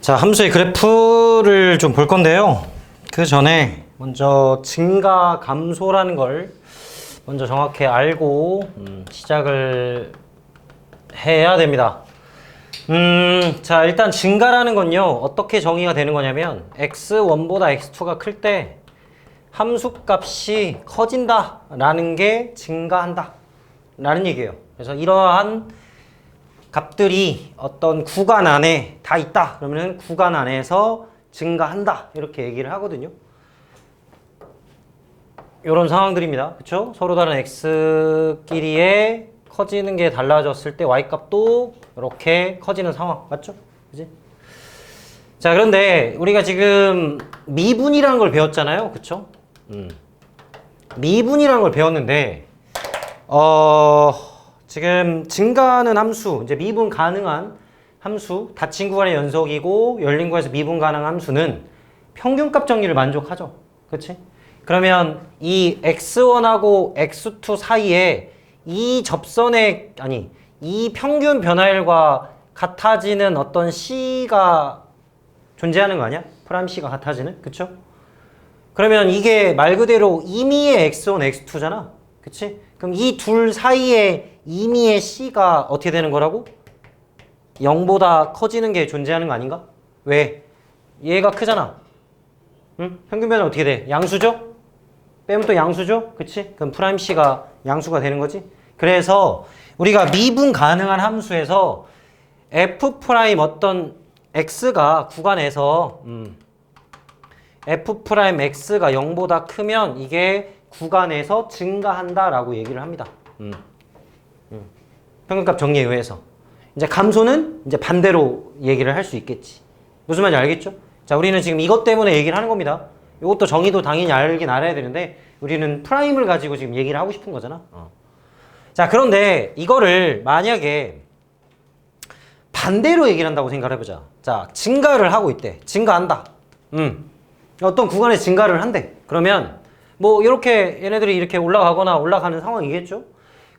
자, 함수의 그래프를 좀 볼 건데요. 그 전에 먼저 증가 감소라는 걸 먼저 정확히 알고 시작을 해야 됩니다. 자, 일단 증가라는 건요, 어떻게 정의가 되는 거냐면 x1보다 x2가 클 때 함수 값이 커진다 라는 게 증가한다 라는 얘기예요. 그래서 이러한 값들이 어떤 구간 안에 다 있다 그러면 구간 안에서 증가한다 이렇게 얘기를 하거든요. 이런 상황들입니다. 그쵸? 서로 다른 x끼리의 커지는 게 달라졌을 때 y 값도 이렇게 커지는 상황 맞죠? 그지? 자, 그런데 우리가 지금 미분이라는 걸 배웠잖아요. 그쵸? 미분이라는 걸 배웠는데 지금 증가하는 함수, 이제 미분 가능한 함수, 닫힌 구간의 연속이고 열린 구간에서 미분 가능한 함수는 평균값 정리를 만족하죠. 그렇지? 그러면 이 x1하고 x2 사이에 이 접선의, 아니, 이 평균 변화율과 같아지는 어떤 c가 존재하는 거 아니야? 프라임 c가 같아지는? 그쵸? 그러면 이게 말 그대로 임의의 x1, x2잖아. 그치? 그럼 이 둘 사이에 임의의 c가 어떻게 되는 거라고? 0보다 커지는 게 존재하는 거 아닌가? 왜? 얘가 크잖아. 응? 평균 변화 어떻게 돼? 양수죠? 빼면 또 양수죠? 그치? 그럼 프라임 c가 양수가 되는 거지? 그래서 우리가 미분 가능한 함수에서 f 프라임 어떤 x가 구간에서 f 프라임 x가 0보다 크면 이게 구간에서 증가한다 라고 얘기를 합니다. 평균값 정리에 의해서. 이제 감소는 이제 반대로 얘기를 할 수 있겠지. 무슨 말인지 알겠죠? 자, 우리는 지금 이것 때문에 얘기를 하는 겁니다. 이것도 정의도 당연히 알긴 알아야 되는데 우리는 프라임을 가지고 지금 얘기를 하고 싶은 거잖아. 자, 그런데 이거를 만약에 반대로 얘기를 한다고 생각을 해보자. 자, 증가를 하고 있대. 증가한다. 어떤 구간에 증가를 한대. 그러면 뭐 이렇게 얘네들이 이렇게 올라가거나 올라가는 상황이겠죠?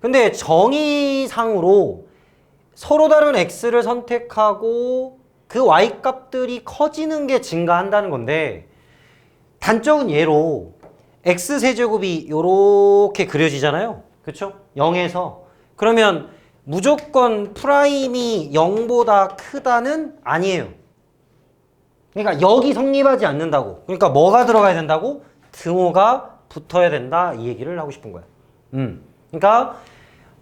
근데 정의상으로 서로 다른 x를 선택하고 그 y 값들이 커지는 게 증가한다는 건데 단적인 예로 x세제곱이 요렇게 그려지잖아요. 그쵸? 0에서. 그러면 무조건 프라임이 0보다 크다는 아니에요. 그러니까 여기 성립하지 않는다고. 그러니까 뭐가 들어가야 된다고? 등호가 붙어야 된다 이 얘기를 하고 싶은 거야. 그러니까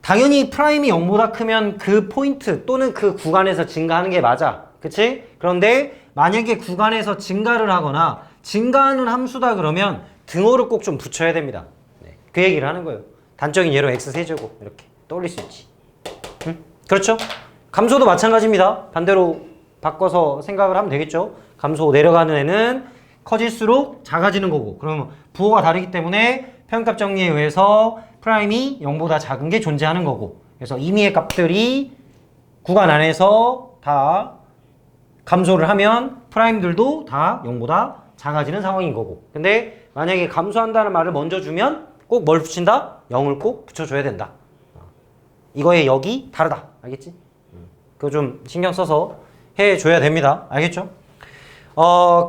당연히 프라임이 0보다 크면 그 포인트 또는 그 구간에서 증가하는 게 맞아. 그치? 그런데 만약에 구간에서 증가를 하거나 증가하는 함수다 그러면 등호를 꼭 좀 붙여야 됩니다. 네, 그 얘기를 하는 거예요. 단적인 예로 x세제곱 이렇게 떠올릴 수 있지. 그렇죠? 감소도 마찬가지입니다. 반대로 바꿔서 생각을 하면 되겠죠. 감소 내려가는 애는 커질수록 작아지는 거고 그러면 부호가 다르기 때문에 평균값 정리에 의해서 프라임이 0보다 작은 게 존재하는 거고 그래서 임의의 값들이 구간 안에서 다 감소를 하면 프라임들도 다 0보다 작아지는 상황인 거고 근데 만약에 감소한다는 말을 먼저 주면 꼭 뭘 붙인다? 0을 꼭 붙여줘야 된다. 이거의 역이 다르다. 알겠지? 그거 좀 신경 써서 해줘야 됩니다. 알겠죠?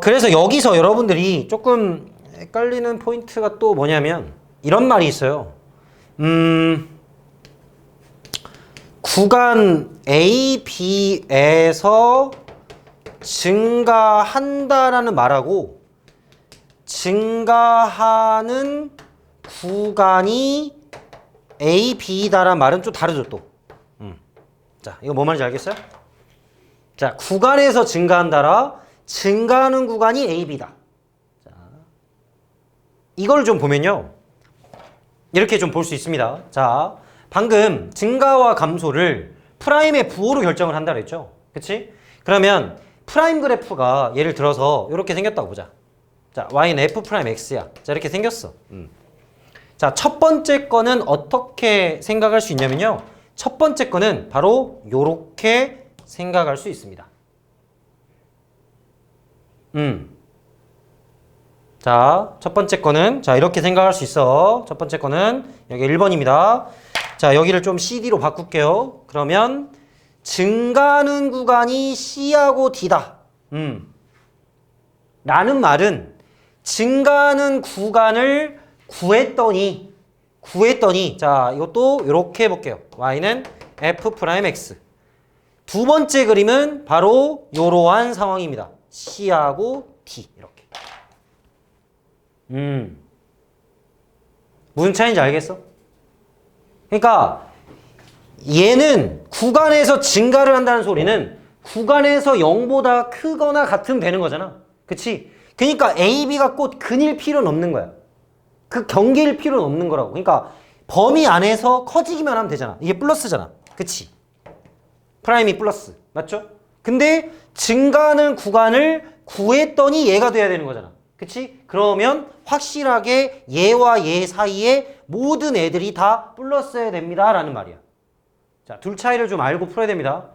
그래서 여기서 여러분들이 조금 헷갈리는 포인트가 또 뭐냐면 이런 말이 있어요. 구간 A, B에서 증가한다라는 말하고 증가하는 구간이 A, B다라는 말은 좀 다르죠 또. 자, 이거 뭐 말인지 알겠어요? 자, 구간에서 증가한다라 증가하는 구간이 A, B다. 자, 이걸 좀 보면요. 이렇게 좀 볼 수 있습니다. 자, 방금 증가와 감소를 프라임의 부호로 결정을 한다 그랬죠? 그치? 그러면 프라임 그래프가 예를 들어서 이렇게 생겼다고 보자. 자, y는 f 프라임 x야. 자, 이렇게 생겼어. 자, 첫 번째 거는 어떻게 생각할 수 있냐면요. 첫 번째 거는 바로 요렇게 생각할 수 있습니다. 자, 첫 번째 거는 자, 이렇게 생각할 수 있어. 첫 번째 거는 여기 1번입니다. 자, 여기를 좀 CD로 바꿀게요. 그러면 증가하는 구간이 C하고 D다. 라는 말은 증가하는 구간을 구했더니 자 이것도 이렇게 해볼게요. y는 f'x. 두 번째 그림은 바로 이러한 상황입니다. C하고 D 이렇게. 무슨 차이인지 알겠어? 그러니까 얘는 구간에서 증가를 한다는 소리는 구간에서 0보다 크거나 같으면 되는 거잖아. 그치? 그러니까 A, B가 꼭 근일 필요는 없는 거야. 그 경계일 필요는 없는 거라고. 그러니까 범위 안에서 커지기만 하면 되잖아. 이게 플러스잖아. 그치? 프라임이 플러스. 맞죠? 근데 증가하는 구간을 구했더니 얘가 돼야 되는 거잖아. 그치? 그러면 확실하게 얘와 얘 사이에 모든 애들이 다 플러스여야 됩니다. 라는 말이야. 자, 둘 차이를 좀 알고 풀어야 됩니다.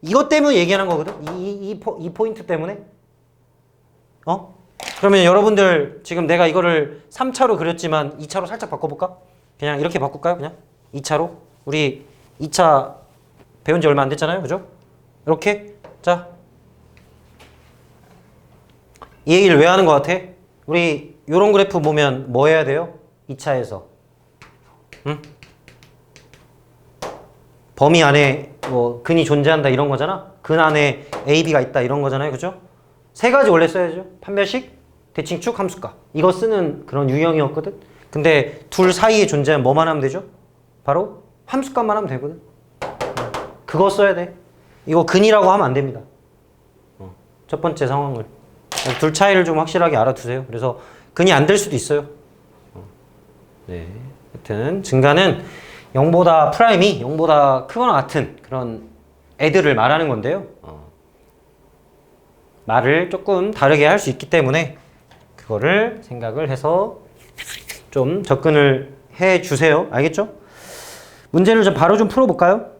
이것 때문에 얘기하는 거거든? 이 포인트 때문에. 그러면 여러분들 지금 내가 이거를 3차로 그렸지만 2차로 살짝 바꿔볼까? 그냥 이렇게 바꿀까요? 그냥 2차로? 우리 2차 배운 지 얼마 안 됐잖아요. 그죠? 이렇게. 자. 이 얘기를 왜 하는 것 같아? 우리 요런 그래프 보면 뭐 해야 돼요? 2차에서. 응? 범위 안에 뭐 근이 존재한다 이런 거잖아. 근 안에 A, B가 있다 이런 거잖아요. 그죠? 세 가지 원래 써야죠. 판별식, 대칭축, 함수값. 이거 쓰는 그런 유형이었거든. 근데 둘 사이에 존재한 뭐만 하면 되죠? 바로 함수값만 하면 되거든. 그거 써야 돼. 이거 근이라고 하면 안 됩니다. 첫 번째 상황을. 둘 차이를 좀 확실하게 알아두세요. 그래서 근이 안 될 수도 있어요. 네. 하여튼 증가는 0보다 프라임이 0보다 크거나 같은 그런 애들을 말하는 건데요. 말을 조금 다르게 할 수 있기 때문에 그거를 생각을 해서 좀 접근을 해 주세요. 알겠죠? 문제를 좀 바로 좀 풀어볼까요?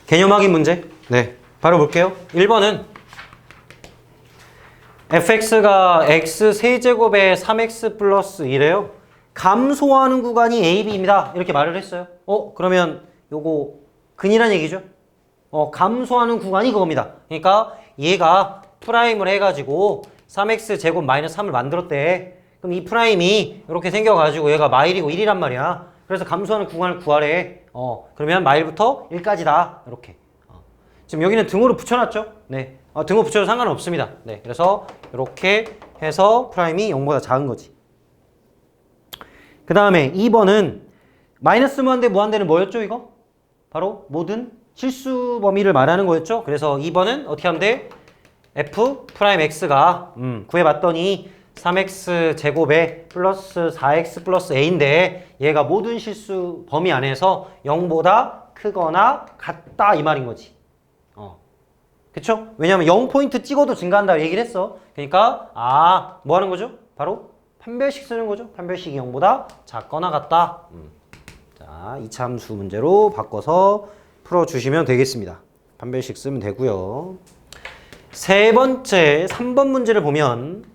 개념 확인 문제. 네, 바로 볼게요. 1번은 fx가 x 세제곱에 3x 플러스 2래요. 감소하는 구간이 a, b입니다. 이렇게 말을 했어요. 그러면 요거 근이란 얘기죠. 감소하는 구간이 그겁니다. 그러니까 얘가 프라임을 해가지고 3x 제곱 마이너스 3을 만들었대. 그럼 이 프라임이 이렇게 생겨가지고 얘가 마일이고 1이란 말이야. 그래서 감소하는 구간을 구하래. 그러면 마일부터 1까지다. 이렇게. 지금 여기는 등호를 붙여놨죠? 네. 등호 붙여도 상관은 없습니다. 네. 그래서 이렇게 해서 프라임이 0보다 작은 거지. 그 다음에 2번은 마이너스 무한대 무한대는 뭐였죠 이거? 바로 모든 실수 범위를 말하는 거였죠. 그래서 2번은 어떻게 하면 돼? f 프라임 x가 구해봤더니 3x 제곱에 플러스 4x 플러스 a인데 얘가 모든 실수 범위 안에서 0보다 크거나 같다 이 말인 거지. 그쵸? 왜냐면 0포인트 찍어도 증가한다고 얘기를 했어. 그러니까 뭐 하는 거죠? 바로 판별식 쓰는 거죠. 판별식이 0보다 작거나 같다. 자, 2차 함수 문제로 바꿔서 풀어주시면 되겠습니다. 판별식 쓰면 되고요. 세 번째 3번 문제를 보면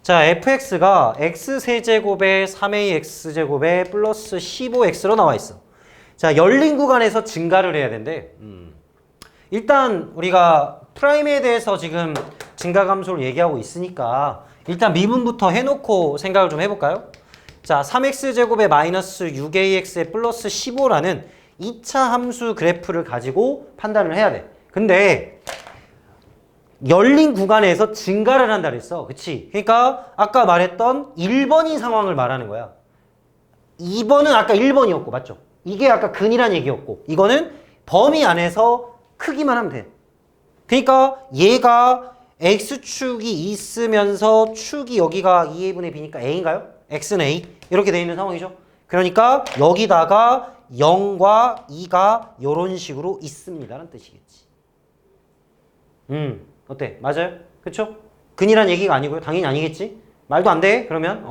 자 fx가 x세제곱에 3ax제곱에 플러스 15x로 나와 있어. 자 열린 구간에서 증가를 해야 된대. 일단 우리가 프라임에 대해서 지금 증가 감소를 얘기하고 있으니까 일단 미분부터 해놓고 생각을 좀 해볼까요? 자 3x제곱에 마이너스 6ax에 플러스 15라는 2차 함수 그래프를 가지고 판단을 해야 돼. 근데 열린 구간에서 증가를 한다 그랬어. 그치? 그러니까 아까 말했던 1번인 상황을 말하는 거야. 2번은 아까 1번이었고 맞죠? 이게 아까 근이란 얘기였고 이거는 범위 안에서 크기만 하면 돼. 그러니까 얘가 x축이 있으면서 축이 여기가 2a분의 b니까 a인가요? x는 a 이렇게 돼 있는 상황이죠. 그러니까 여기다가 0과 2가 이런 식으로 있습니다라는 뜻이겠지. 어때? 맞아요? 그쵸? 근이란 얘기가 아니고요. 당연히 아니겠지? 말도 안 돼? 그러면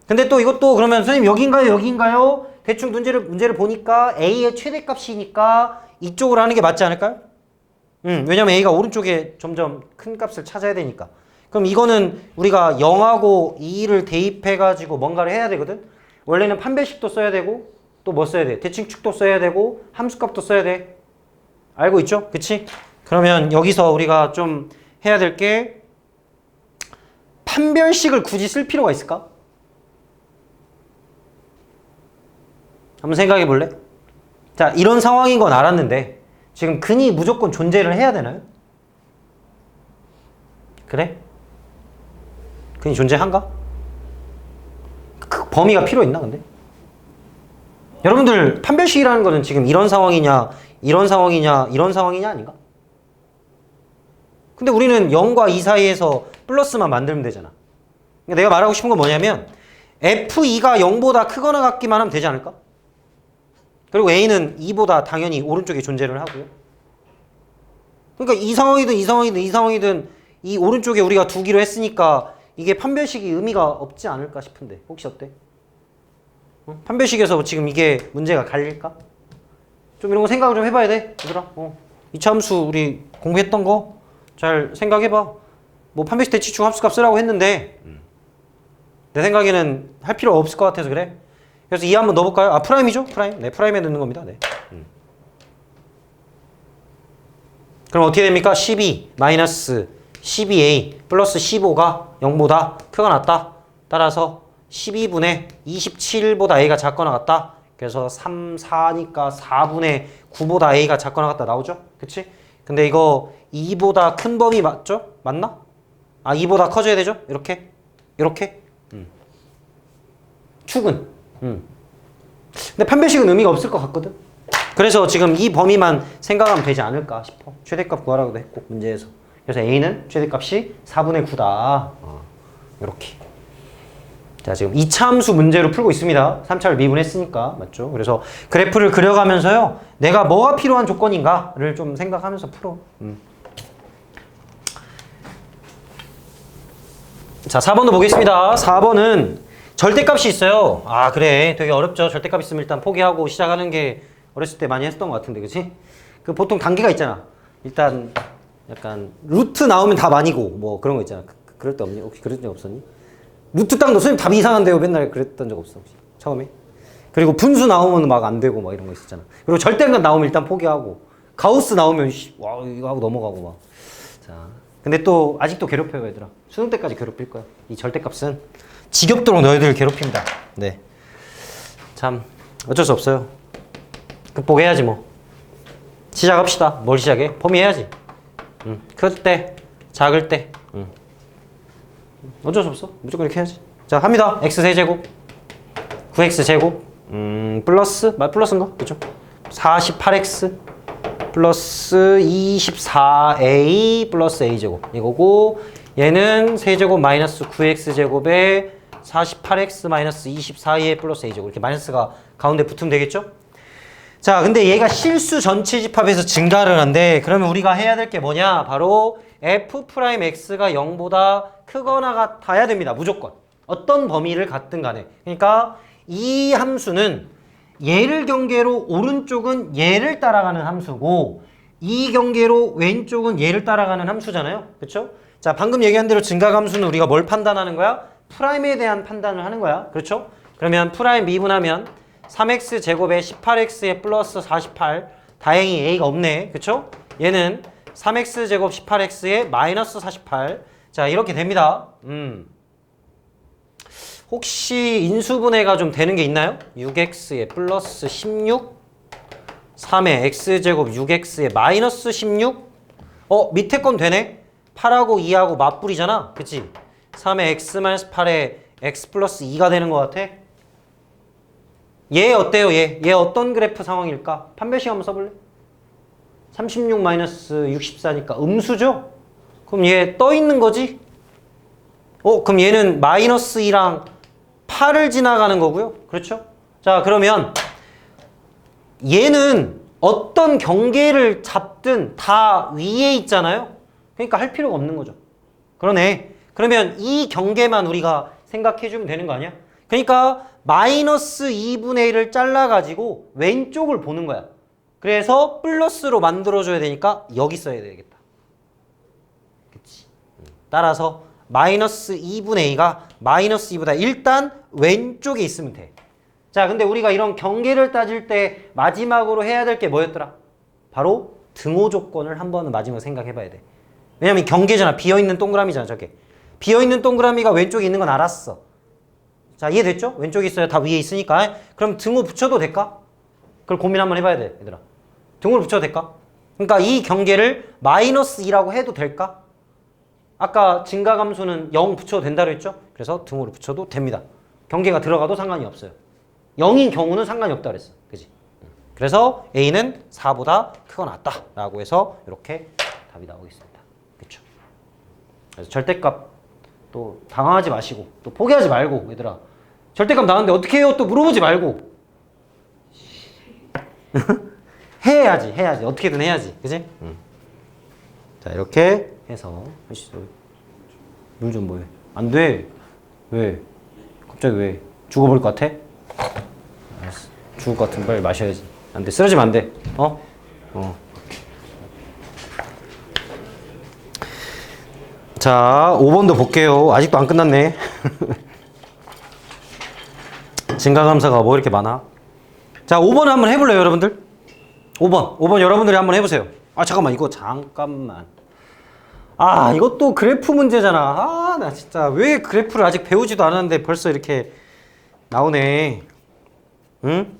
근데 또 이것도 그러면 선생님 여긴가요? 여긴가요? 대충 문제를 보니까 a의 최대값이니까 이쪽으로 하는 게 맞지 않을까요? 왜냐면 a가 오른쪽에 점점 큰 값을 찾아야 되니까. 그럼 이거는 우리가 0하고 2를 대입해가지고 뭔가를 해야 되거든? 원래는 판별식도 써야 되고 또 뭐 써야 돼? 대칭축도 써야 되고 함수값도 써야 돼. 알고 있죠? 그치? 그러면 여기서 우리가 좀 해야 될 게 판별식을 굳이 쓸 필요가 있을까? 한번 생각해 볼래? 자, 이런 상황인 건 알았는데 지금 근이 무조건 존재를 해야 되나요? 그래? 근이 존재한가? 그 범위가 필요 있나 근데? 여러분들 판별식이라는 거는 지금 이런 상황이냐 이런 상황이냐 이런 상황이냐 아닌가? 근데 우리는 0과 2 사이에서 플러스만 만들면 되잖아. 그러니까 내가 말하고 싶은 건 뭐냐면 F2가 0보다 크거나 같기만 하면 되지 않을까? 그리고 A는 2보다 당연히 오른쪽에 존재를 하고요. 그러니까 이 상황이든 이 상황이든 이 상황이든 이 오른쪽에 우리가 두기로 했으니까 이게 판별식이 의미가 없지 않을까 싶은데 혹시 어때? 판별식에서 지금 이게 문제가 갈릴까? 좀 이런 거 생각을 좀 해봐야 돼 얘들아. 이차 함수 우리 공부했던 거 잘 생각해봐. 뭐 판별식 대치중 합수값 쓰라고 했는데 내 생각에는 할 필요 없을 것 같아서 그래. 그래서 2 한번 넣어볼까요? 아 프라임이죠? 프라임. 네 프라임에 넣는 겁니다. 네. 그럼 어떻게 됩니까? 12 마이너스 12a 플러스 15가 0보다 크거나 같다. 따라서 12분의 27보다 a가 작거나 같다. 그래서 3, 4니까 4분의 9보다 a가 작거나 같다 나오죠? 그치? 근데 이거 2보다 큰 범위 맞죠? 맞나? 아 2보다 커져야 되죠? 이렇게? 이렇게? 축은? 근데 판별식은 의미가 없을 것 같거든? 그래서 지금 이 범위만 생각하면 되지 않을까 싶어. 최대값 구하라고도 했고 문제에서. 그래서 a는 최대값이 4분의 9다. 이렇게. 자 지금 2차 함수 문제로 풀고 있습니다. 3차를 미분했으니까 맞죠? 그래서 그래프를 그려가면서요. 내가 뭐가 필요한 조건인가를 좀 생각하면서 풀어. 자 4번도 보겠습니다. 4번은 절대값이 있어요. 아 그래 되게 어렵죠. 절대값 있으면 일단 포기하고 시작하는 게 어렸을 때 많이 했던 것 같은데 그치? 그 보통 단계가 있잖아. 일단 약간 루트 나오면 답 아니고 뭐 그런 거 있잖아. 그럴 때 없니? 혹시 그런 적 없었니? 루트 딱 선생님 답이 이상한데요 맨날 그랬던 적 없어 혹시? 처음에? 그리고 분수 나오면 막 안 되고 막 이런 거 있었잖아. 그리고 절대값 나오면 일단 포기하고 가우스 나오면 와 이거 하고 넘어가고 막. 자 근데 또 아직도 괴롭혀요 얘들아. 수능 때까지 괴롭힐 거야. 이 절대값은 지겹도록 너희들을 괴롭힙니다. 네. 참 어쩔 수 없어요. 극복해야지 뭐. 시작합시다. 뭘 시작해? 범위해야지. 클 때, 작을 때. 어쩔 수 없어. 무조건 이렇게 해야지. 자 합니다. x세제곱 9x제곱 플러스 플러스인가? 그쵸? 48x 플러스 24a 플러스 a제곱 이거고 얘는 세제곱 마이너스 9x제곱에 48x 마이너스 24a 플러스 a제곱 이렇게 마이너스가 가운데 붙으면 되겠죠? 자 근데 얘가 실수 전체 집합에서 증가를 한대. 그러면 우리가 해야 될 게 뭐냐? 바로 f'x가 0보다 크거나 같아야 됩니다. 무조건. 어떤 범위를 갖든 간에. 그러니까 이 함수는 얘를 경계로 오른쪽은 얘를 따라가는 함수고 이 경계로 왼쪽은 얘를 따라가는 함수잖아요. 그렇죠? 자 방금 얘기한 대로 증가함수는 우리가 뭘 판단하는 거야? 프라임에 대한 판단을 하는 거야. 그렇죠? 그러면 프라임 미분하면 3x제곱에 18x에 플러스 48 다행히 a가 없네. 그쵸? 얘는 3x제곱 18x에 마이너스 48 자 이렇게 됩니다. 혹시 인수분해가 좀 되는 게 있나요? 6x에 플러스 16 3에 x제곱 6x에 마이너스 16 밑에 건 되네? 8하고 2하고 맞불이잖아. 그치? 3에 x 마이너스 8에 x 플러스 2가 되는 것 같아? 얘 어때요? 얘 어떤 그래프 상황일까? 판별식 한번 써볼래? 36 마이너스 64니까 음수죠? 그럼 얘 떠 있는 거지? 그럼 얘는 마이너스 2랑 8을 지나가는 거고요. 그렇죠? 자 그러면 얘는 어떤 경계를 잡든 다 위에 있잖아요. 그러니까 할 필요가 없는 거죠. 그러네. 그러면 이 경계만 우리가 생각해주면 되는 거 아니야? 그러니까 마이너스 2분의 1을 잘라가지고 왼쪽을 보는 거야. 그래서 플러스로 만들어줘야 되니까 여기 써야 되겠다. 그치? 따라서 마이너스 2분의 2가 마이너스 2보다 일단 왼쪽에 있으면 돼. 자, 근데 우리가 이런 경계를 따질 때 마지막으로 해야 될 게 뭐였더라? 바로 등호 조건을 한 번은 마지막에 생각해봐야 돼. 왜냐면 경계잖아. 비어있는 동그라미잖아 저게. 비어있는 동그라미가 왼쪽에 있는 건 알았어. 자, 이해됐죠? 왼쪽에 있어야 다 위에 있으니까. 그럼 등호 붙여도 될까? 그걸 고민 한번 해봐야 돼, 얘들아. 등호를 붙여도 될까? 그러니까 이 경계를 마이너스 2라고 해도 될까? 아까 증가감수는 0 붙여도 된다고 했죠? 그래서 등호를 붙여도 됩니다. 경계가 들어가도 상관이 없어요. 0인 경우는 상관이 없다 그랬어. 그지? 그래서 A는 4보다 크거나 같다 라고 해서 이렇게 답이 나오겠습니다. 그쵸? 그래서 절대값 또 당황하지 마시고 또 포기하지 말고 얘들아. 절대값 나왔는데 어떻게 해요? 또 물어보지 말고 해야지 어떻게든 해야지. 그지? 자, 이렇게 해서 물 좀 뭐해? 안 돼. 왜? 갑자기 왜? 죽어버릴 것 같아? 알았어. 죽을 것 같으면 빨리 마셔야지. 안 돼. 쓰러지면 안 돼. 어? 자, 5번도 볼게요. 아직도 안 끝났네. 증가감사가 뭐 이렇게 많아? 자, 5번 한번 해볼래요, 여러분들? 5번 여러분들이 한번 해보세요. 아, 잠깐만, 이거 잠깐만. 아, 이것도 그래프 문제잖아. 아, 나 진짜 왜 그래프를 아직 배우지도 않았는데 벌써 이렇게 나오네. 응?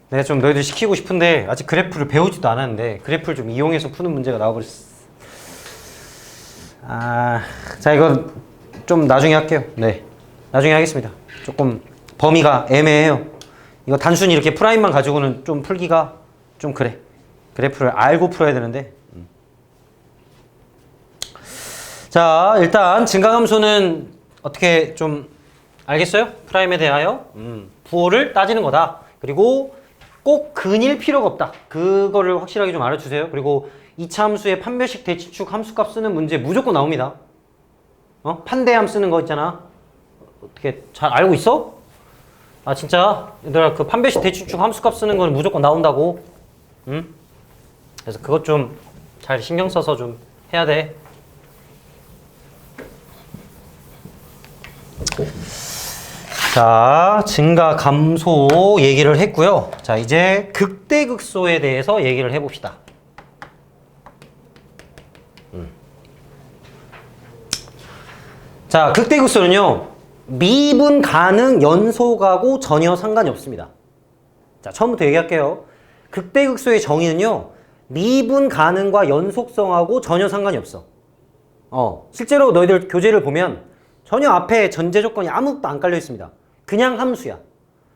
내가 좀 너희들 시키고 싶은데 아직 그래프를 배우지도 않았는데 그래프를 좀 이용해서 푸는 문제가 나와버렸어. 아, 자, 이건 좀 나중에 할게요. 네, 나중에 하겠습니다. 조금 범위가 애매해요. 이거 단순히 이렇게 프라임만 가지고는 좀 풀기가 좀 그래. 그래프를 알고 풀어야 되는데. 자, 일단 증가함수는 어떻게 좀 알겠어요? 프라임에 대하여 부호를 따지는 거다. 그리고 꼭 근일 필요가 없다. 그거를 확실하게 좀 알아주세요. 그리고 이차 함수의 판별식 대치축 함수값 쓰는 문제 무조건 나옵니다. 판대함 쓰는 거 있잖아. 어떻게 잘 알고 있어? 아, 진짜 얘들아, 그 판별식 대치축 함수값 쓰는 건 무조건 나온다고. 그래서 그것 좀 잘 신경 써서 좀 해야 돼. 자, 증가 감소 얘기를 했고요. 자, 이제 극대극소에 대해서 얘기를 해봅시다. 자, 극대극소는요, 미분 가능 연속하고 전혀 상관이 없습니다. 자, 처음부터 얘기할게요. 극대극소의 정의는요, 미분 가능과 연속성하고 전혀 상관이 없어. 실제로 너희들 교재를 보면 전혀 앞에 전제 조건이 아무것도 안 깔려 있습니다. 그냥 함수야.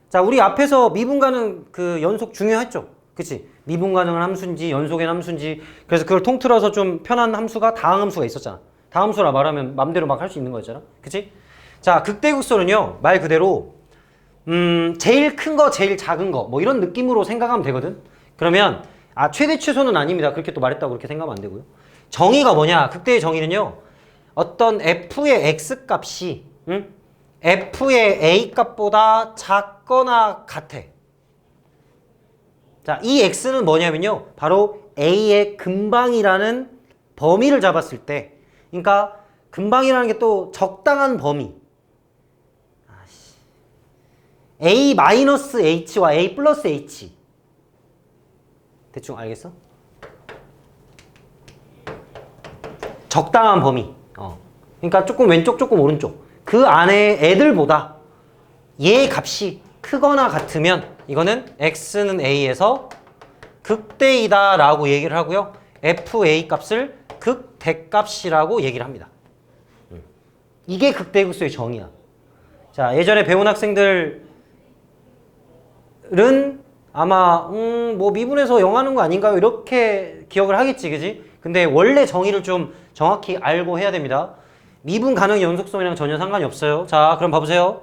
자, 우리 앞에서 미분 가능 그 연속 중요했죠? 그치? 미분 가능한 함수인지 연속의 함수인지. 그래서 그걸 통틀어서 좀 편한 함수가 다항함수가 있었잖아. 다함수라 말하면 맘대로 막 할 수 있는 거였잖아. 그치? 자, 극대극소는요, 말 그대로 제일 큰 거, 제일 작은 거, 뭐 이런 느낌으로 생각하면 되거든. 그러면 최대 최소는 아닙니다. 그렇게 또 말했다고 그렇게 생각하면 안 되고요. 정의가 뭐냐? 극대의 정의는요, 어떤 f의 x 값이 f의 a 값보다 작거나 같아. 자, 이 x는 뭐냐면요, 바로 a의 근방이라는 범위를 잡았을 때, 그러니까 근방이라는 게 또 적당한 범위. a-h와 a 플러스 h. 대충 알겠어? 적당한 범위. 그러니까 조금 왼쪽 조금 오른쪽. 그 안에 애들보다 얘 값이 크거나 같으면 이거는 x는 a에서 극대이다 라고 얘기를 하고요. fa 값을 극대값이라고 얘기를 합니다. 이게 극대극소의 정의야. 자, 예전에 배운 학생들은 아마 뭐 미분에서 0 하는 거 아닌가요? 이렇게 기억을 하겠지, 그지? 근데 원래 정의를 좀 정확히 알고 해야 됩니다. 미분 가능 연속성이랑 전혀 상관이 없어요. 자, 그럼 봐보세요.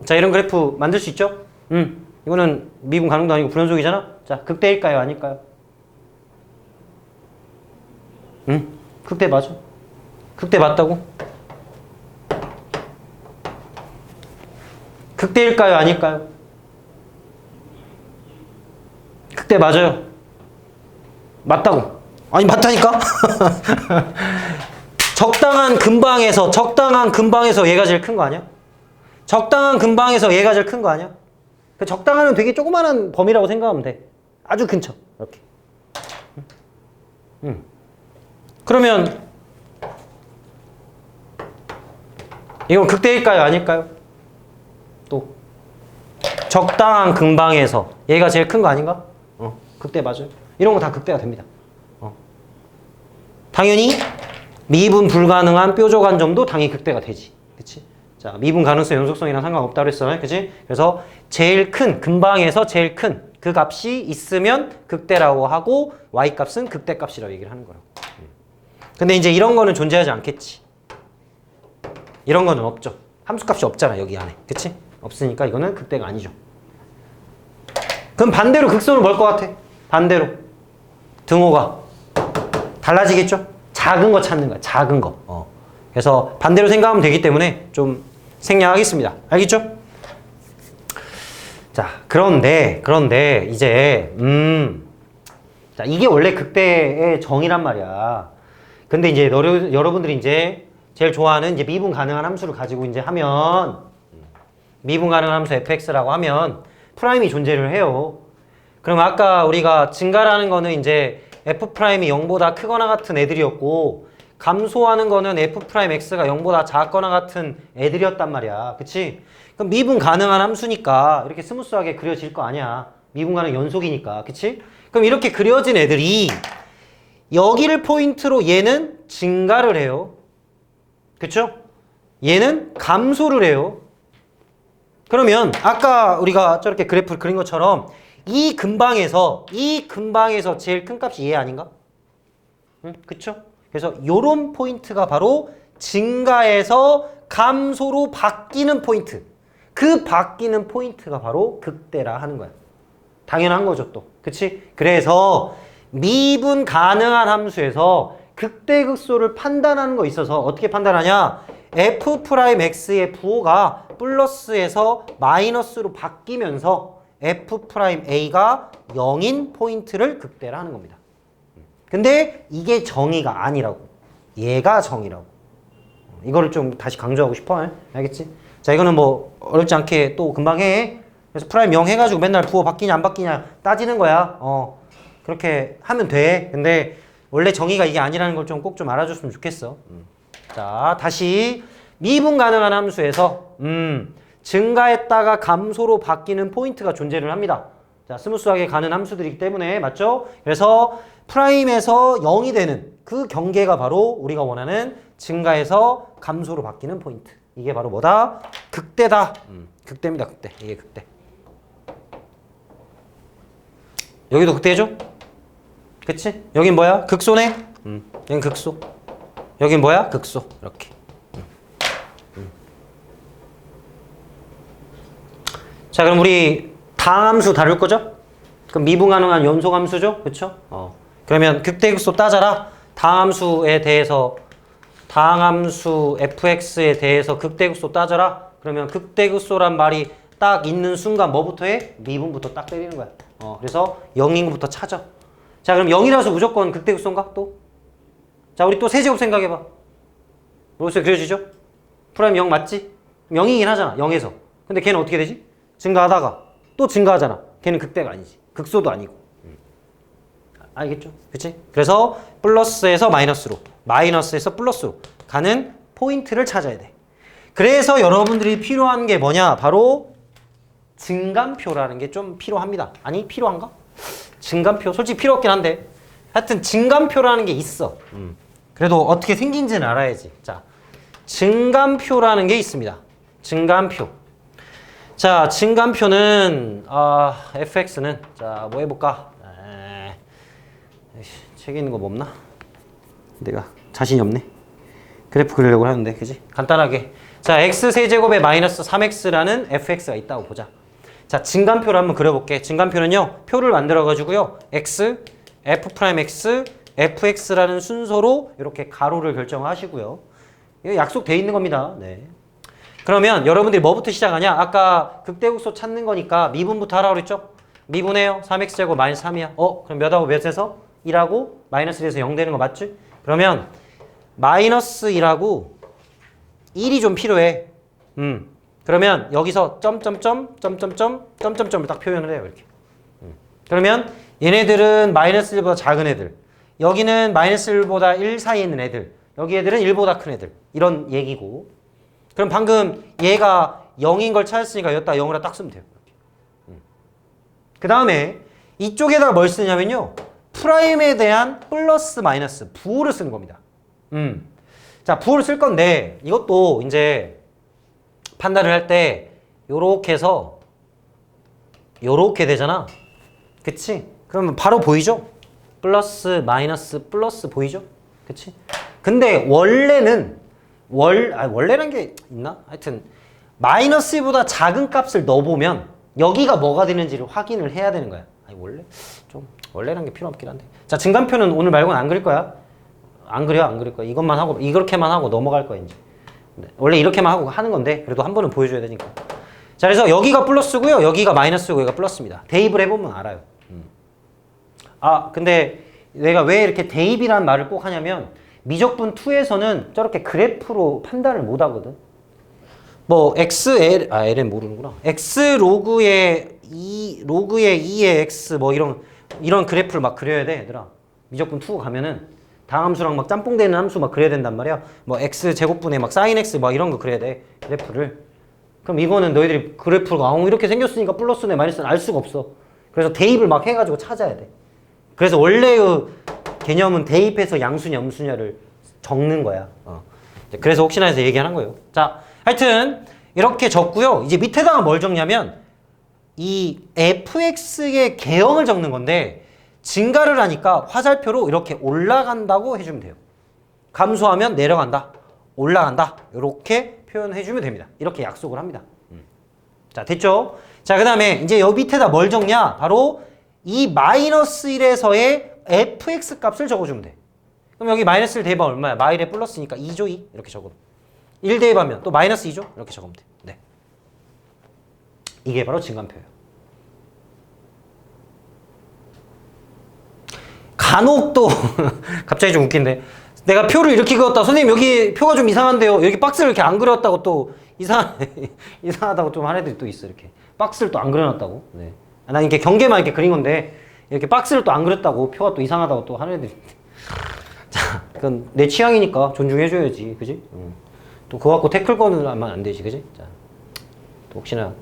자, 이런 그래프 만들 수 있죠? 이거는 미분 가능도 아니고 불연속이잖아? 자, 극대일까요? 아닐까요? 극대 맞아. 극대 맞다고? 극대일까요? 아닐까요? 극대 맞아요. 맞다고. 아니, 맞다니까? 적당한 근방에서 얘가 제일 큰 거 아니야? 적당한 근방에서 얘가 제일 큰 거 아니야? 그 적당한은 되게 조그마한 범위라고 생각하면 돼. 아주 근처. 이렇게. 그러면 이건 극대일까요? 아닐까요? 또 적당한 근방에서 얘가 제일 큰 거 아닌가? 극대 맞아요. 이런 거 다 극대가 됩니다. 당연히 미분 불가능한 뾰족한 점도 당연히 극대가 되지. 그치? 자, 미분 가능성 연속성이랑 상관없다 그랬잖아요. 그치? 그래서 제일 큰, 근방에서 제일 큰 그 값이 있으면 극대라고 하고 y 값은 극대 값이라고 얘기를 하는 거라고. 근데 이제 이런 거는 존재하지 않겠지. 이런 거는 없죠. 함수 값이 없잖아, 여기 안에. 그치? 없으니까 이거는 극대가 아니죠. 그럼 반대로 극소는 뭘 것 같아? 반대로. 등호가 달라지겠죠? 작은 거 찾는 거야, 작은 거. 그래서 반대로 생각하면 되기 때문에 좀 생략하겠습니다. 알겠죠? 자, 그런데 이제 자, 이게 원래 극대의 정의란 말이야. 근데 이제 여러분들이 이제 제일 좋아하는 이제 미분 가능한 함수를 가지고 이제 하면 미분 가능한 함수 fx라고 하면 프라임이 존재를 해요. 그럼 아까 우리가 증가라는 거는 이제 f 프라임이 0보다 크거나 같은 애들이었고 감소하는 거는 f 프라임 x가 0보다 작거나 같은 애들이었단 말이야. 그치? 그럼 미분 가능한 함수니까 이렇게 스무스하게 그려질 거 아니야. 미분 가능 연속이니까. 그치? 그럼 이렇게 그려진 애들이 여기를 포인트로 얘는 증가를 해요. 그쵸? 얘는 감소를 해요. 그러면 아까 우리가 저렇게 그래프를 그린 것처럼 이 근방에서 제일 큰 값이 얘 아닌가? 응? 그쵸? 그래서 요런 포인트가 바로 증가에서 감소로 바뀌는 포인트. 그 바뀌는 포인트가 바로 극대라 하는 거야. 당연한 거죠, 또. 그치? 그래서 미분 가능한 함수에서 극대 극소를 판단하는 거 있어서 어떻게 판단하냐? f'x의 부호가 플러스에서 마이너스로 바뀌면서 f'a가 0인 포인트를 극대라 하는 겁니다. 근데 이게 정의가 아니라고. 얘가 정의라고. 이거를 좀 다시 강조하고 싶어. 알겠지? 자, 이거는 뭐 어렵지 않게 또 금방 해. 그래서 프라임 0 해가지고 맨날 부호 바뀌냐 안 바뀌냐 따지는 거야. 그렇게 하면 돼. 근데 원래 정의가 이게 아니라는 걸 좀 꼭 좀 알아줬으면 좋겠어. 자, 다시 미분 가능한 함수에서 증가했다가 감소로 바뀌는 포인트가 존재를 합니다. 자, 스무스하게 가는 함수들이기 때문에 맞죠? 그래서 프라임에서 0이 되는 그 경계가 바로 우리가 원하는 증가해서 감소로 바뀌는 포인트. 이게 바로 뭐다? 극대다. 극대입니다. 극대. 이게 극대. 여기도 극대죠? 그치? 여긴 뭐야? 극소네? 여긴 극소. 여긴 뭐야? 극소. 이렇게. 자, 그럼 우리 다항함수 다룰 거죠? 그럼 미분 가능한 연속함수죠? 그쵸? 그러면 극대극소 따져라. 다항함수에 대해서 다항함수 fx에 대해서 극대극소 따져라. 그러면 극대극소란 말이 딱 있는 순간 뭐부터 해? 미분부터 딱 때리는 거야. 그래서 0인 것부터 찾아. 자, 그럼 0이라서 무조건 극대극소인가? 또? 자, 우리 또 세제곱 생각해봐. 머릿속에 그려지죠? 프라임 0 맞지? 0이긴 하잖아. 0에서. 근데 걔는 어떻게 되지? 증가하다가 또 증가하잖아. 걔는 극대가 아니지. 극소도 아니고. 알겠죠? 그치? 그래서 플러스에서 마이너스로, 마이너스에서 플러스로 가는 포인트를 찾아야 돼. 그래서 여러분들이 필요한 게 뭐냐? 바로 증감표라는 게 좀 필요합니다. 아니, 필요한가? 증감표. 솔직히 필요 없긴 한데. 하여튼 증감표라는 게 있어. 그래도 어떻게 생긴지는 알아야지. 자, 증감표라는 게 있습니다. 증감표. 자, 증감표는 fx는 자, 뭐 해볼까? 책에 있는 거 뭐 없나? 내가 자신이 없네. 그래프 그리려고 하는데, 그지? 간단하게. 자, x세제곱에 마이너스 3x라는 fx가 있다고 보자. 자, 증감표를 한번 그려볼게. 증감표는요, 표를 만들어가지고요, x, f'x, fx라는 순서로 이렇게 가로를 결정하시고요. 이거 약속돼 있는 겁니다. 네. 그러면 여러분들이 뭐부터 시작하냐? 아까 극대극소 찾는 거니까 미분부터 하라고 그랬죠? 미분해요. 3x제곱 마이너스 3이야. 그럼 몇하고 몇에서? 1하고 마이너스 1에서 0 되는 거 맞지? 그러면 마이너스 1하고 1이 좀 필요해. 그러면 여기서 점점점 점점점 점점점을 딱 표현을 해요. 이렇게. 그러면 얘네들은 마이너스 1보다 작은 애들, 여기는 마이너스 1보다 1 사이에 있는 애들, 여기 애들은 1보다 큰 애들, 이런 얘기고. 그럼 방금 얘가 0인 걸 찾았으니까 여기다 0으로 딱 쓰면 돼요. 그 다음에 이쪽에다가 뭘 쓰냐면요, 프라임에 대한 플러스 마이너스 부호를 쓰는 겁니다. 자, 부호를 쓸 건데 이것도 이제 판단을 할 때 요렇게 해서 요렇게 되잖아. 그치? 그러면 바로 보이죠? 플러스 마이너스 플러스 보이죠? 그치? 근데 원래는 원래란 게 있나? 하여튼 마이너스 보다 작은 값을 넣어보면 여기가 뭐가 되는지를 확인을 해야 되는 거야. 아니 원래 좀 원래란 게 필요 없긴 한데. 자, 증간표는 오늘 말고는 안 그릴 거야. 안 그려, 안 그릴 거야. 이것만 하고 이렇게만 하고 넘어갈 거야 이제. 원래 이렇게만 하고 하는 건데 그래도 한 번은 보여줘야 되니까. 자, 그래서 여기가 플러스고요, 여기가 마이너스고 여기가 플러스입니다. 대입을 해보면 알아요. 아, 근데 내가 왜 이렇게 대입이란 말을 꼭 하냐면 미적분 2에서는 저렇게 그래프로 판단을 못 하거든. 뭐 L은 모르는구나. X 로그의 2의 x 뭐 이런 그래프를 막 그려야 돼, 얘들아. 미적분 2 가면은 다함수랑 막 짬뽕 되는 함수 막 그려야 된단 말이야. 뭐 x 제곱분의 막 sin x 막 이런 거 그려야 돼, 그래프를. 그럼 이거는 너희들이 그래프가 이렇게 생겼으니까 플러스네 마이너스는 알 수가 없어. 그래서 대입을 막 해가지고 찾아야 돼. 그래서 원래의 개념은 대입해서 양수냐 음수냐를 적는 거야. 그래서 혹시나 해서 얘기하는 거예요. 자, 하여튼 이렇게 적고요. 이제 밑에다가 뭘 적냐면 이 fx의 개형을 적는 건데, 증가를 하니까 화살표로 이렇게 올라간다고 해주면 돼요. 감소하면 내려간다, 올라간다, 이렇게 표현해주면 됩니다. 이렇게 약속을 합니다. 자, 됐죠? 자, 그 다음에 이제 여기 밑에다 뭘 적냐? 바로 이 마이너스 1에서의 fx 값을 적어주면 돼. 그럼 여기 마이너스 1 대입하면 얼마야? 마일에 플러스니까 2죠, 2. 이렇게 적어. 1 대입하면 또 마이너스 2죠? 이렇게 적으면 돼. 네. 이게 바로 증간표예요. 간혹 또 갑자기 좀 웃긴데, 내가 표를 이렇게 그었다, 선생님 여기 표가 좀 이상한데요, 여기 박스를 이렇게 안 그렸다고 또 이상하다고 좀 하는 애들이 또 있어. 이렇게 박스를 또 안 그려놨다고. 네. 난 이렇게 경계만 이렇게 그린 건데 이렇게 박스를 또 안 그렸다고 표가 또 이상하다고 또 하는 애들이. 자, 그건 내 취향이니까 존중해줘야지, 그지? 또 그거 갖고 태클 거는 하면 안 되지, 그지? 자, 또 혹시나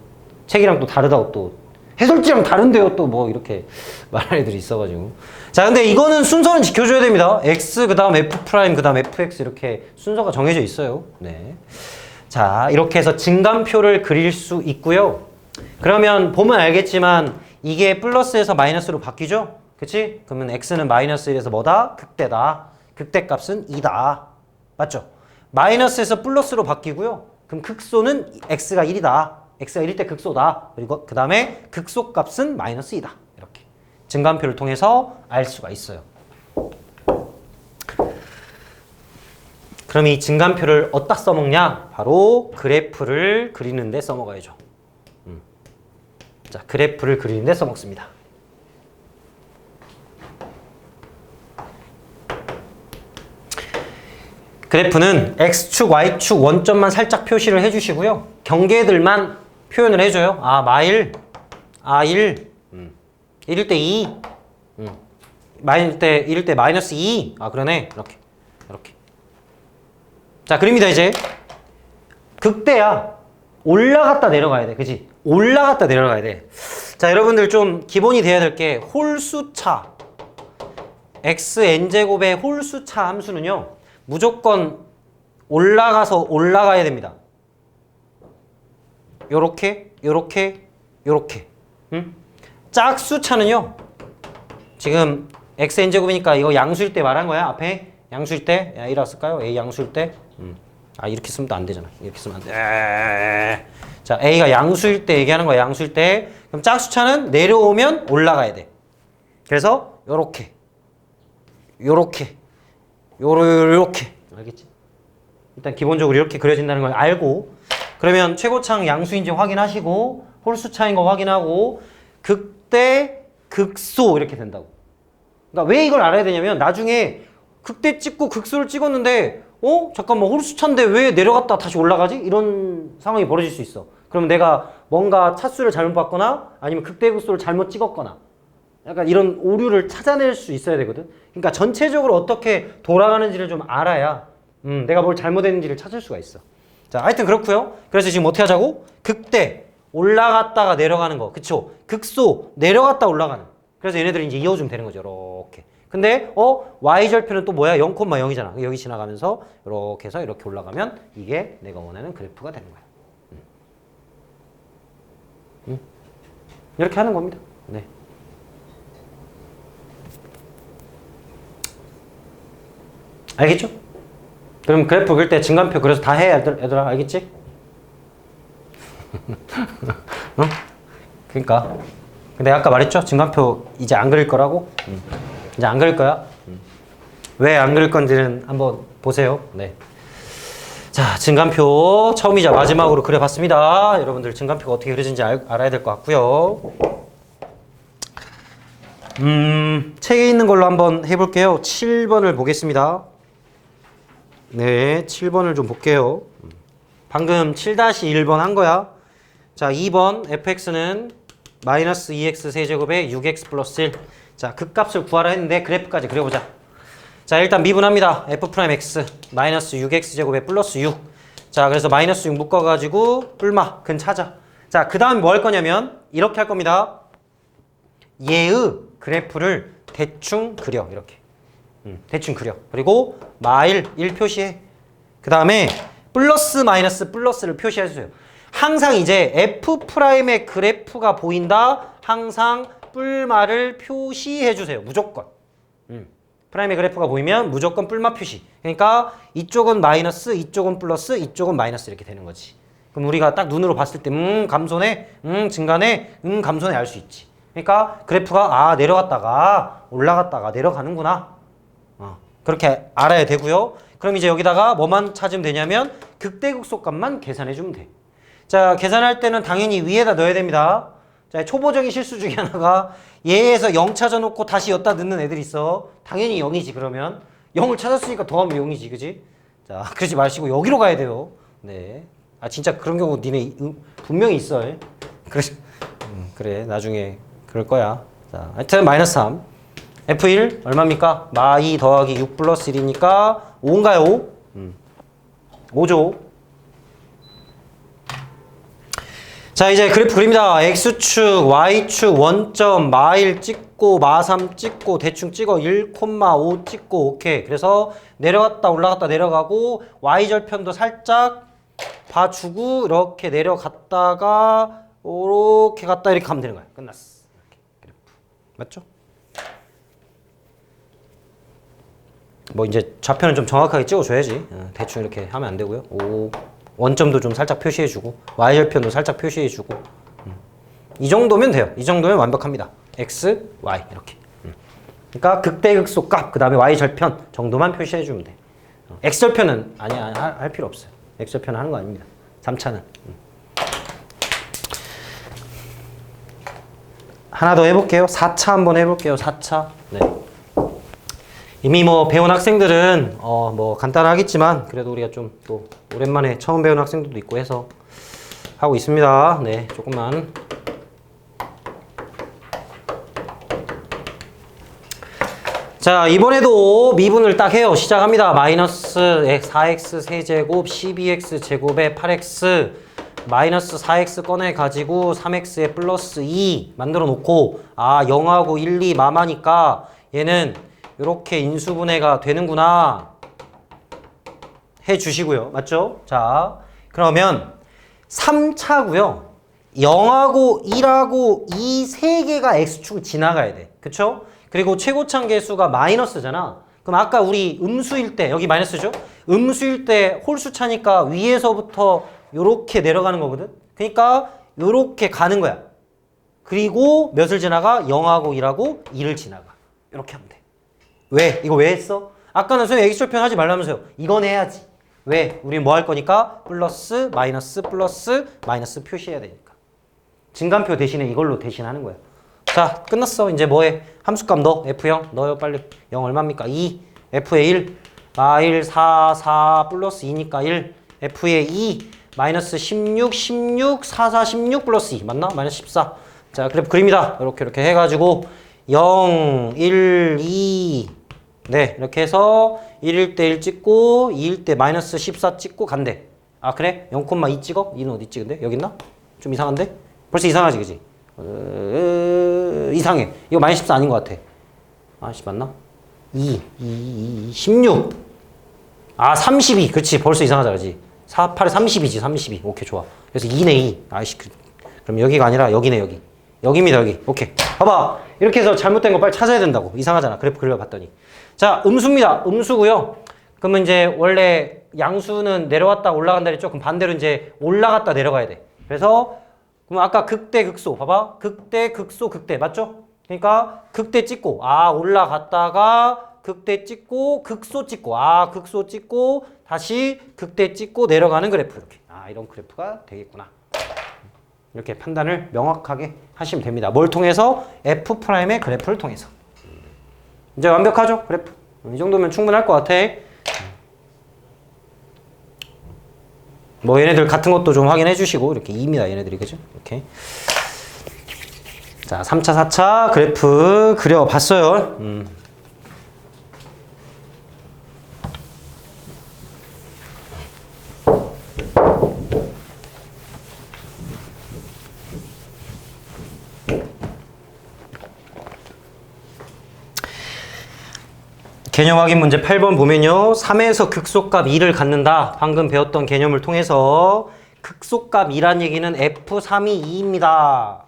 책이랑 또 다르다고 또 해설지랑 다른데요 또 뭐 이렇게 말하는 애들이 있어가지고. 자, 근데 이거는 순서는 지켜줘야 됩니다. x 그 다음 f 프라임 그 다음 fx 이렇게 순서가 정해져 있어요. 네. 자, 이렇게 해서 증간표를 그릴 수 있고요. 그러면 보면 알겠지만 이게 플러스에서 마이너스로 바뀌죠? 그치? 그러면 x는 마이너스 1에서 뭐다? 극대다. 극대값은 2다. 맞죠? 마이너스에서 플러스로 바뀌고요. 그럼 극소는 x가 1이다. x가 1일 때 극소다. 그리고 그 다음에 극소값은 마이너스 2다. 이렇게 증간표를 통해서 알 수가 있어요. 그럼 이 증간표를 어디다 써먹냐? 바로 그래프를 그리는데 써먹어야죠. 자, 그래프를 그리는데 써먹습니다. 그래프는 x축, y축 원점만 살짝 표시를 해주시고요. 경계들만 표현을 해줘요. 아, 마일, 아1, 1일 때 2, 마일 때 마이너스 2. 아, 그러네. 이렇게. 자, 그립니다. 이제 극대야. 올라갔다 내려가야 돼. 그치? 올라갔다 내려가야 돼. 자, 여러분들 좀 기본이 돼야 될 게 홀수차, xn제곱의 홀수차 함수는요, 무조건 올라가서 올라가야 됩니다. 요렇게. 응? 짝수차는요, 지금 xn제곱이니까 이거 양수일 때 말한 거야. 앞에 양수일 때, 야, 이라고 쓸까요? a 양수일 때. 아, 이렇게 쓰면 또 안 되잖아. 이렇게 쓰면 안 돼. 자, a가 양수일 때 얘기하는 거야. 양수일 때. 그럼 짝수차는 내려오면 올라가야 돼. 그래서 요렇게 알겠지? 일단 기본적으로 이렇게 그려진다는 걸 알고, 그러면 최고차항 양수인지 확인하시고 홀수차인 거 확인하고 극대 극소 이렇게 된다고. 그러니까 왜 이걸 알아야 되냐면 나중에 극대 찍고 극소를 찍었는데 잠깐만 홀수차인데 왜 내려갔다 다시 올라가지? 이런 상황이 벌어질 수 있어. 그럼 내가 뭔가 차수를 잘못 봤거나 아니면 극대극소를 잘못 찍었거나 약간 이런 오류를 찾아낼 수 있어야 되거든. 그러니까 전체적으로 어떻게 돌아가는지를 좀 알아야 내가 뭘 잘못했는지를 찾을 수가 있어. 자, 하여튼 그렇고요. 그래서 지금 어떻게 하자고? 극대 올라갔다가 내려가는 거, 그쵸? 극소 내려갔다 올라가는. 그래서 얘네들이 이제 이어주면 되는 거죠. 이렇게. 근데 y절편은 또 뭐야? 0,0이잖아. 여기 지나가면서 이렇게 해서 이렇게 올라가면 이게 내가 원하는 그래프가 되는 거야. 이렇게 하는 겁니다. 네. 알겠죠? 그럼 그래프 그릴 때 증간표 그래서 다 해, 얘들아. 알겠지? 그러니까. 근데 아까 말했죠? 증간표 이제 안 그릴 거라고? 이제 안 그릴 거야. 왜 안 그릴 건지는 한번 보세요. 네. 자, 증간표 처음이자 마지막으로 그려봤습니다. 여러분들 증간표가 어떻게 그려지는지 알아야 될 것 같고요. 책에 있는 걸로 한번 해볼게요. 7번을 보겠습니다. 네, 7번을 좀 볼게요. 방금 7-1번 한 거야. 자, 2번 fx는 마이너스 2x 세제곱에 6x 플러스 1. 자, 극값을 구하라 했는데 그래프까지 그려보자. 자, 일단 미분합니다. f'(x) 마이너스 6x 제곱에 플러스 6. 자, 그래서 마이너스 6 묶어가지고 뿔마 근 찾아. 자, 그 다음에 뭐 할 거냐면 이렇게 할 겁니다. 얘의 그래프를 대충 그려. 이렇게. 대충 그려. 그리고 마일 1 표시해. 그 다음에 플러스 마이너스 플러스를 표시해주세요. 항상 이제 F'의 그래프가 보인다. 항상 뿔마를 표시해주세요. 무조건. 프라임의 그래프가 보이면 무조건 뿔마 표시. 그러니까 이쪽은 마이너스, 이쪽은 플러스, 이쪽은 마이너스 이렇게 되는 거지. 그럼 우리가 딱 눈으로 봤을 때 감소네, 증가네, 감소네 알 수 있지. 그러니까 그래프가 내려갔다가 올라갔다가 내려가는구나. 그렇게 알아야 되고요. 그럼 이제 여기다가 뭐만 찾으면 되냐면 극대극소 값만 계산해주면 돼. 자, 계산할 때는 당연히 위에다 넣어야 됩니다. 자, 초보적인 실수 중에 하나가 얘에서 0 찾아놓고 다시 여기다 넣는 애들이 있어. 당연히 0이지 그러면. 0을 찾았으니까 더하면 0이지 그지? 자, 그러지 마시고 여기로 가야 돼요. 네. 진짜 그런 경우 니네 분명히 있어. 그래 나중에 그럴 거야. 자, 하여튼 마이너스 3. F1 얼마입니까? 마2 더하기 6 플러스 1이니까 5인가요? 5? 5죠. 자, 이제 그래프 그립니다. X축, Y축, 원점, 마1 찍고, 마3 찍고, 대충 찍어 1,5 찍고, 오케이. 그래서 내려갔다 올라갔다 내려가고, Y절편도 살짝 봐주고, 이렇게 내려갔다가, 이렇게 갔다 이렇게 가면 되는 거야. 끝났어. 이렇게 그래프. 맞죠? 뭐 이제 좌표는 좀 정확하게 찍어줘야지. 대충 이렇게 하면 안 되고요. 원점도 좀 살짝 표시해주고 y절편도 살짝 표시해주고 이 정도면 돼요. 이 정도면 완벽합니다. x, y 이렇게. 그러니까 극대극소 값, 그 다음에 y절편 정도만 표시해주면 돼. x절편은 할 필요 없어요. x절편은 하는 거 아닙니다. 3차는. 하나 더 해볼게요. 4차 한번 해볼게요. 4차. 네. 이미 뭐 배운 학생들은 뭐 간단하겠지만 그래도 우리가 좀 또 오랜만에 처음 배운 학생들도 있고 해서 하고 있습니다. 네, 조금만. 자, 이번에도 미분을 딱 해요. 시작합니다. 마이너스 4x 세제곱 12x 제곱에 8x 마이너스 4x 꺼내가지고 3x에 플러스 2 만들어 놓고 0하고 1, 2 마마니까 얘는 이렇게 인수분해가 되는구나 해주시고요. 맞죠? 자, 그러면 3차고요. 0하고 1하고 이 세 개가 x축을 지나가야 돼. 그쵸? 그리고 최고참 계수가 마이너스잖아. 그럼 아까 우리 음수일 때, 여기 마이너스죠? 음수일 때 홀수 차니까 위에서부터 요렇게 내려가는 거거든? 그러니까 요렇게 가는 거야. 그리고 몇을 지나가? 0하고 1하고 2를 지나가. 이렇게 하면 돼. 왜? 이거 왜 했어? 아까는 선생님 x절편 하지 말라면서요. 이건 해야지. 왜? 우리는 뭐 할 거니까? 플러스 마이너스 표시해야 되니까. 증간표 대신에 이걸로 대신하는 거야. 자, 끝났어. 이제 뭐해? 함수값 넣어. F0 넣어요 빨리. 0 얼마입니까? 2. F의 1. 마일 4, 4 플러스 2니까 1. F의 2 마이너스 16, 16, 4, 4, 16 플러스 2 맞나? 마이너스 14. 자, 그래프 그립니다. 이렇게 해가지고 0, 1, 2 네, 이렇게 해서 1일 때 1 찍고 2일 때 마이너스 14 찍고 간대. 아, 그래? 0,2 찍어? 2는 어디 찍은데? 여기 있나? 좀 이상한데? 벌써 이상하지, 그지? 이상해. 이거 마이너스 14 아닌 것 같아. 아씨, 맞나? 16. 아, 32. 그렇지. 벌써 이상하다, 그지? 4, 8에 32지, 32. 오케이, 좋아. 그래서 2네, 2. 아이씨, 그럼 여기가 아니라 여기네, 여기. 여기입니다, 여기. 오케이. 봐봐. 이렇게 해서 잘못된 거 빨리 찾아야 된다고. 이상하잖아. 그래프 그려봤더니. 자, 음수입니다. 음수고요. 그러면 이제 원래 양수는 내려왔다 올라간다 했죠? 그럼 반대로 이제 올라갔다 내려가야 돼. 그래서 그럼 아까 극대 극소 봐봐. 극대 극소 극대 맞죠? 그러니까 극대 찍고 아 올라갔다가 극대 찍고 극소 찍고 아 극소 찍고 다시 극대 찍고 내려가는 그래프 이렇게 아 이런 그래프가 되겠구나. 이렇게 판단을 명확하게 하시면 됩니다. 뭘 통해서? F'의 그래프를 통해서. 이제 완벽하죠? 그래프. 이 정도면 충분할 것 같아. 뭐 얘네들 같은 것도 좀 확인해 주시고 이렇게 2입니다. 얘네들이 그죠? 이렇게. 자, 3차, 4차 그래프 그려봤어요. 개념 확인 문제 8번 보면요. 3에서 극소값 2를 갖는다. 방금 배웠던 개념을 통해서 극소값 2란 얘기는 F3이 2입니다.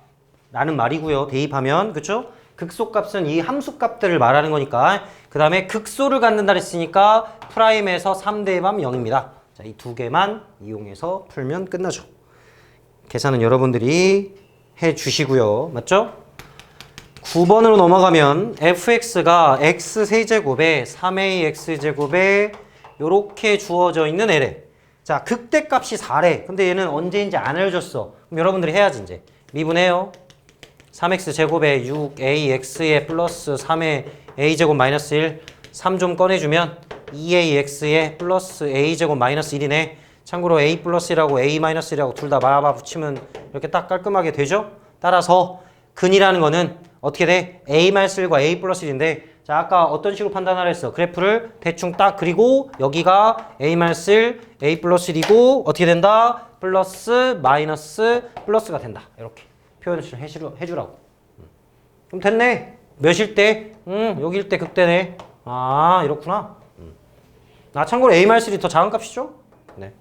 라는 말이고요. 대입하면. 그쵸? 극소값은 이 함수값들을 말하는 거니까. 그 다음에 극소를 갖는다 했으니까 프라임에서 3 대입하면 0입니다. 자, 이 두 개만 이용해서 풀면 끝나죠. 계산은 여러분들이 해 주시고요. 맞죠? 9번으로 넘어가면 fx가 x세제곱에 3ax제곱에 요렇게 주어져 있는 L에 자 극대값이 4래. 근데 얘는 언제인지 안 알려줬어. 그럼 여러분들이 해야지 이제. 미분해요. 3x제곱에 6ax에 플러스 3에 a제곱 마이너스 1 3 좀 꺼내주면 2ax에 플러스 a제곱 마이너스 1이네. 참고로 a 플러스라고 a 마이너스라고 둘 다 말아봐 붙이면 이렇게 딱 깔끔하게 되죠. 따라서 근이라는 거는 어떻게 돼? A-1과 A 플러스 1인데 자 아까 어떤 식으로 판단하라 했어? 그래프를 대충 딱 그리고 여기가 A-1, A 플러스 1이고 어떻게 된다? 플러스, 마이너스, 플러스가 된다. 이렇게 표현을 해주라고. 그럼 됐네. 몇일 때? 여기일 때 극대네. 아 이렇구나. 아 참고로 A-1이 더 작은 값이죠? 네.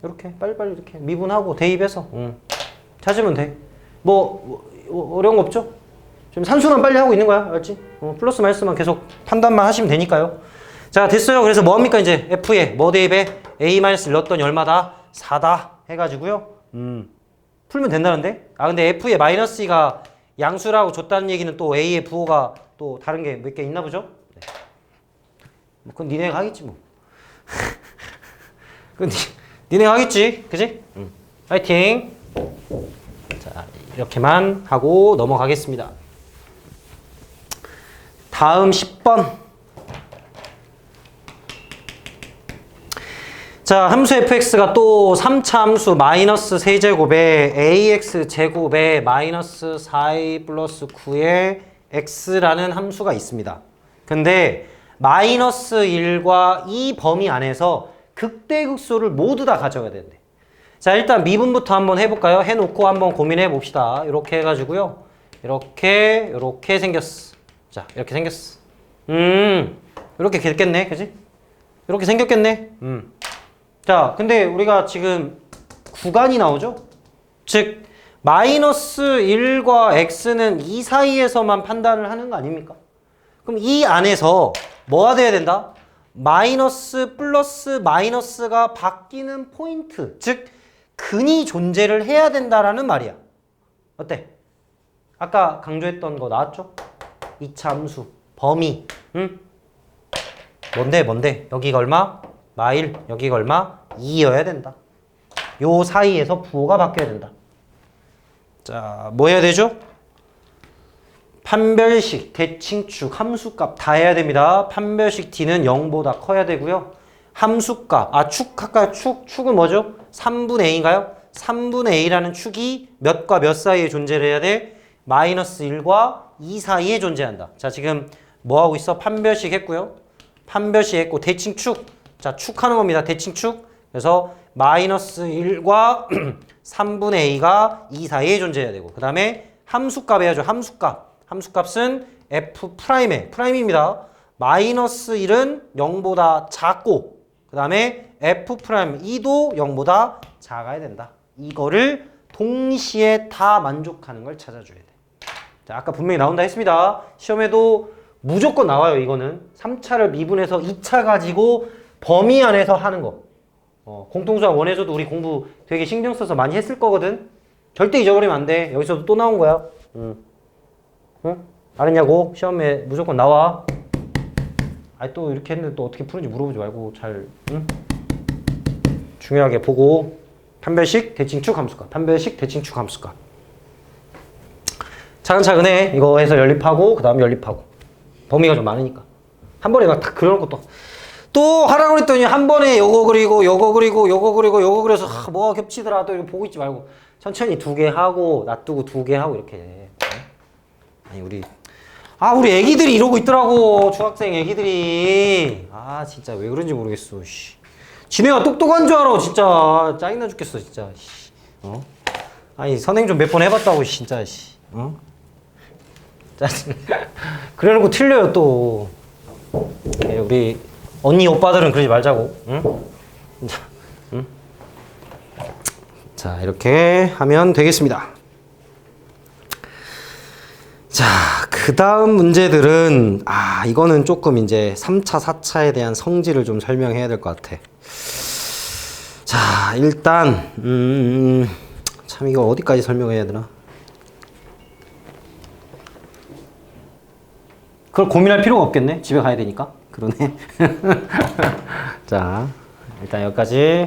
이렇게 빨리빨리 이렇게 미분하고 대입해서 찾으면 돼. 뭐 어려운 거 없죠? 지금 산수는 빨리 하고 있는 거야. 알지? 플러스 마이너스만 계속 판단만 하시면 되니까요. 자, 됐어요. 그래서 뭐 합니까? 이제 F에 뭐 대입에 A 마이너스 넣었더니 얼마다? 4다 해가지고요. 풀면 된다는데? 아, 근데 F에 마이너스 2가 양수라고 줬다는 얘기는 또 A의 부호가 또 다른 게 몇 개 있나 보죠? 네. 뭐 그건 니네가 하겠지 뭐. 그건 니네가 하겠지. 그지? 파이팅. 자, 이렇게만 하고 넘어가겠습니다. 다음 10번. 자, 함수 fx가 또 3차 함수 마이너스 세제곱에 ax제곱에 마이너스 4a 플러스 9의 x라는 함수가 있습니다. 근데 마이너스 1과 이 범위 안에서 극대극소를 모두 다 가져가야 되는데 자 일단 미분부터 한번 해볼까요? 해놓고 한번 고민해 봅시다. 이렇게 해가지고요. 이렇게 생겼어. 자 이렇게 생겼어. 이렇게 됐겠네. 그지? 이렇게 생겼겠네. 자 근데 우리가 지금 구간이 나오죠? 즉 마이너스 1과 x는 이 사이에서만 판단을 하는 거 아닙니까? 그럼 이 안에서 뭐가 돼야 된다? 마이너스 플러스 마이너스가 바뀌는 포인트 즉 근이 존재를 해야 된다라는 말이야. 어때? 아까 강조했던 거 나왔죠? 2차 함수 범위 뭔데? 여기가 얼마? 마일 여기가 얼마? 2여야 된다. 요 사이에서 부호가 바뀌어야 된다. 자, 뭐 해야 되죠? 판별식, 대칭축, 함수값 다 해야 됩니다. 판별식 t는 0보다 커야 되고요. 함수값, 축 할까요? 축은 뭐죠? 3분의 a인가요? 3분의 a라는 축이 몇과 몇 사이에 존재를 해야 돼? 마이너스 1과 2 사이에 존재한다. 자, 지금 뭐 하고 있어? 판별식 했고요. 판별식 했고 대칭축. 자, 축하는 겁니다. 대칭축. 그래서 마이너스 1과 3분의 a가 2 사이에 존재해야 되고, 그 다음에 함수값 해야죠. 함수값. 함수값은 f 프라임에 프라임입니다. 마이너스 1은 0보다 작고, 그 다음에 f 프라임 2도 0보다 작아야 된다. 이거를 동시에 다 만족하는 걸 찾아줘야 돼. 자, 아까 분명히 나온다 했습니다. 시험에도 무조건 나와요. 이거는 3차를 미분해서 2차 가지고 범위 안에서 하는 거. 공통수학 원에서도 우리 공부 되게 신경 써서 많이 했을 거거든. 절대 잊어버리면 안 돼. 여기서도 또 나온 거야. 응? 알았냐고? 시험에 무조건 나와. 아니 또 이렇게 했는데 또 어떻게 푸는지 물어보지 말고 잘, 응? 중요하게 보고. 판별식, 대칭축, 함수값. 판별식, 대칭축, 함수값. 차근차근 해. 이거 해서 연립하고, 그 다음에 연립하고. 범위가 좀 많으니까. 한 번에 막 다 그려놓고 또 하라고 그랬더니 한 번에 요거 그리고 요거 그리고 요거 그리고 요거 그려서 뭐가 겹치더라. 또 이거 보고 있지 말고 천천히 2개 하고 놔두고 2개 하고 이렇게 해. 아니 우리 애기들이 이러고 있더라고. 중학생 애기들이. 진짜 왜 그런지 모르겠어. 씨. 지네가 똑똑한 줄 알아. 진짜 짜증나 죽겠어. 진짜. 씨. 아니 선행 좀 몇 번 해봤다고 진짜. 씨. 짜증. 그래놓고 틀려요 또. 우리 언니 오빠들은 그러지 말자고. 응? 응? 자, 이렇게 하면 되겠습니다. 자, 그 다음 문제들은 이거는 조금 이제 3차, 4차에 대한 성질을 좀 설명해야 될 것 같아. 자, 일단 참 이거 어디까지 설명해야 되나? 그걸 고민할 필요가 없겠네. 집에 가야 되니까. 그러네. 자, 일단 여기까지.